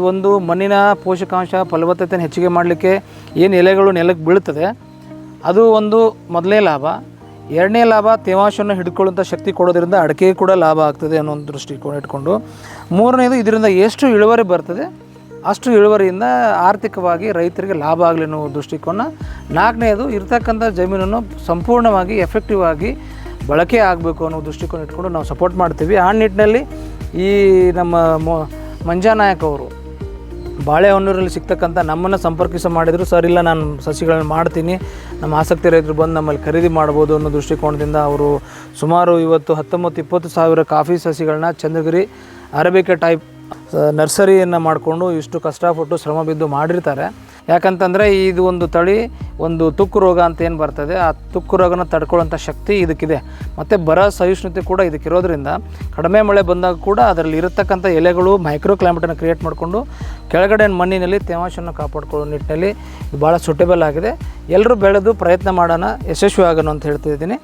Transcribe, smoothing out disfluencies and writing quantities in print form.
ಒಂದು ಮಣ್ಣಿನ ಪೋಷಕಾಂಶ ಫಲವತ್ತತೆಯನ್ನು ಹೆಚ್ಚಿಗೆ ಮಾಡಲಿಕ್ಕೆ ಏನು ಎಲೆಗಳು ನೆಲಕ್ಕೆ ಬೀಳ್ತದೆ ಅದು ಒಂದು ಮೊದಲನೇ ಲಾಭ. ಎರಡನೇ ಲಾಭ ತೇವಾಂಶವನ್ನು ಹಿಡ್ಕೊಳ್ಳುವಂಥ ಶಕ್ತಿ ಕೊಡೋದ್ರಿಂದ ಅಡಿಕೆಗೆ ಕೂಡ ಲಾಭ ಆಗ್ತದೆ ಅನ್ನೋ ಒಂದು ದೃಷ್ಟಿಕೋನ ಇಟ್ಕೊಂಡು. ಮೂರನೇದು ಇದರಿಂದ ಎಷ್ಟು ಇಳುವರಿ ಬರ್ತದೆ ಅಷ್ಟು ಇಳುವರಿಯಿಂದ ಆರ್ಥಿಕವಾಗಿ ರೈತರಿಗೆ ಲಾಭ ಆಗಲಿ ಅನ್ನೋ ದೃಷ್ಟಿಕೋನ. ನಾಲ್ಕನೇದು ಇರ್ತಕ್ಕಂಥ ಜಮೀನನ್ನು ಸಂಪೂರ್ಣವಾಗಿ ಎಫೆಕ್ಟಿವ್ ಆಗಿ ಬಳಕೆ ಆಗಬೇಕು ಅನ್ನೋ ದೃಷ್ಟಿಕೋನ ಇಟ್ಕೊಂಡು ನಾವು ಸಪೋರ್ಟ್ ಮಾಡ್ತೀವಿ. ಆ ನಿಟ್ಟಿನಲ್ಲಿ ಈ ನಮ್ಮ ಮಂಜಾನಾಯಕ್ ಅವರು ಬಾಳೆಹೊನ್ನೂರಲ್ಲಿ ಸಿಗ್ತಕ್ಕಂಥ ನಮ್ಮನ್ನು ಮಾಡಿದರು. ಸರ್ ಇಲ್ಲ ನಾನು ಸಸಿಗಳನ್ನ ಮಾಡ್ತೀನಿ, ನಮ್ಮ ಆಸಕ್ತಿ ರೈತರು ಬಂದು ನಮ್ಮಲ್ಲಿ ಖರೀದಿ ಮಾಡ್ಬೋದು ಅನ್ನೋ ದೃಷ್ಟಿಕೋನದಿಂದ ಅವರು ಸುಮಾರು ಇವತ್ತು 19-20 ಸಾವಿರ ಕಾಫಿ ಸಸಿಗಳನ್ನ ಚಂದ್ರಗಿರಿ ಅರೇಬಿಕಾ ಟೈಪ್ ನರ್ಸರಿಯನ್ನು ಮಾಡಿಕೊಂಡು ಇಷ್ಟು ಕಷ್ಟಪಟ್ಟು ಶ್ರಮ ಬಿದ್ದು ಮಾಡಿರ್ತಾರೆ. ಯಾಕಂತಂದರೆ ಇದು ಒಂದು ತಳಿ ಒಂದು ತುಕ್ಕು ರೋಗ ಅಂತ ಏನು ಬರ್ತದೆ ಆ ತುಕ್ಕು ರೋಗನ ತಡ್ಕೊಳ್ಳೋಂಥ ಶಕ್ತಿ ಇದಕ್ಕಿದೆ. ಮತ್ತು ಬರ ಸಹಿಷ್ಣುತೆ ಕೂಡ ಇದಕ್ಕಿರೋದ್ರಿಂದ ಕಡಿಮೆ ಮಳೆ ಬಂದಾಗ ಕೂಡ ಅದರಲ್ಲಿ ಇರತಕ್ಕಂಥ ಎಲೆಗಳು ಮೈಕ್ರೋ ಕ್ಲೈಮೇಟನ್ನು ಕ್ರಿಯೇಟ್ ಮಾಡಿಕೊಂಡು ಕೆಳಗಡೆ ಮಣ್ಣಿನಲ್ಲಿ ತೇವಾಂಶವನ್ನು ಕಾಪಾಡಿಕೊಳ್ಳೋ ನಿಟ್ಟಿನಲ್ಲಿ ಇದು ಭಾಳ ಸೂಟೇಬಲ್ ಆಗಿದೆ. ಎಲ್ಲರೂ ಬೆಳೆದು ಪ್ರಯತ್ನ ಮಾಡೋಣ, ಯಶಸ್ವಿ ಆಗೋಣ ಅಂತ ಹೇಳ್ತಿದ್ದೀನಿ.